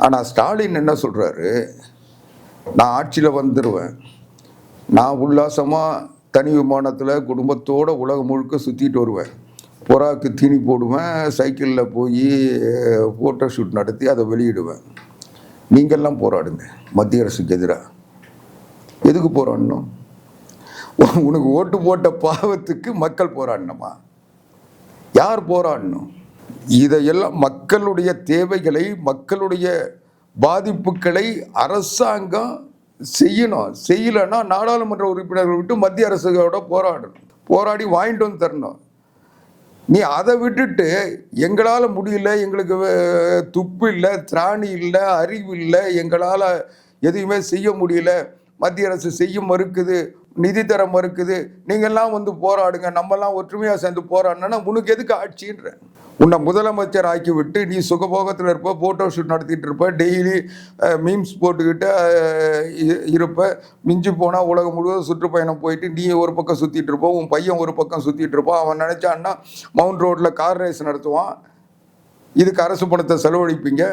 ஆனால் ஸ்டாலின் என்ன சொல்கிறாரு, நான் ஆட்சியில் வந்துடுவேன், நான் உல்லாசமாக தனி விமானத்தில் குடும்பத்தோடு உலகம் முழுக்க சுற்றிட்டு வருவேன், புறாக்கு தீனி போடுவேன், சைக்கிளில் போய் ஃபோட்டோ ஷூட் நடத்தி அதை வெளியிடுவேன், நீங்கள்லாம் போராடுங்க மத்திய அரசுக்கு எதிராக. எதுக்கு போராடணும்? உனக்கு ஓட்டு போட்ட பாவத்துக்கு மக்கள் போராடணுமா? யார் போராடணும்? இதையெல்லாம் மக்களுடைய தேவைகளை, மக்களுடைய பாதிப்புகளை அரசாங்கம் செய்யணும். செய்யலைன்னா நாடாளுமன்ற உறுப்பினர்கள் விட்டு மத்திய அரசோட போராடணும், போராடி வாங்கிட்டு வந்து தரணும். நீ அதை விட்டுட்டு எங்களால் முடியல, எங்களுக்கு துப்பு இல்லை, திராணி இல்லை, அறிவு இல்லை, எங்களால் எதுவுமே செய்ய முடியல, மத்திய அரசு செய்ய மறுக்குது, நிதி தர மறுக்குது, நீங்கள்லாம் வந்து போராடுங்க, நம்மலாம் ஒற்றுமையாக சேர்ந்து போராடினா உனக்கு எதுக்கு ஆட்சின்ற? உன்னை முதலமைச்சர் ஆக்கி விட்டு நீ சுகபோகத்தில் இருப்ப, ஃபோட்டோ ஷூட் நடத்திட்டு இருப்ப, டெய்லி மீம்ஸ் போட்டுக்கிட்டு இருப்ப, மிஞ்சி போனால் உலகம் முழுவதும் சுற்றுப்பயணம் போயிட்டு நீ ஒரு பக்கம் சுற்றிட்டு இருப்போம், உன் பையன் ஒரு பக்கம் சுற்றிட்டு இருப்பான். அவன் நினச்சான்னா மவுண்ட் ரோட்டில் கார் ரேஸ் நடத்துவான். இதுக்கு அரசு பணத்தை செலவழிப்பீங்க.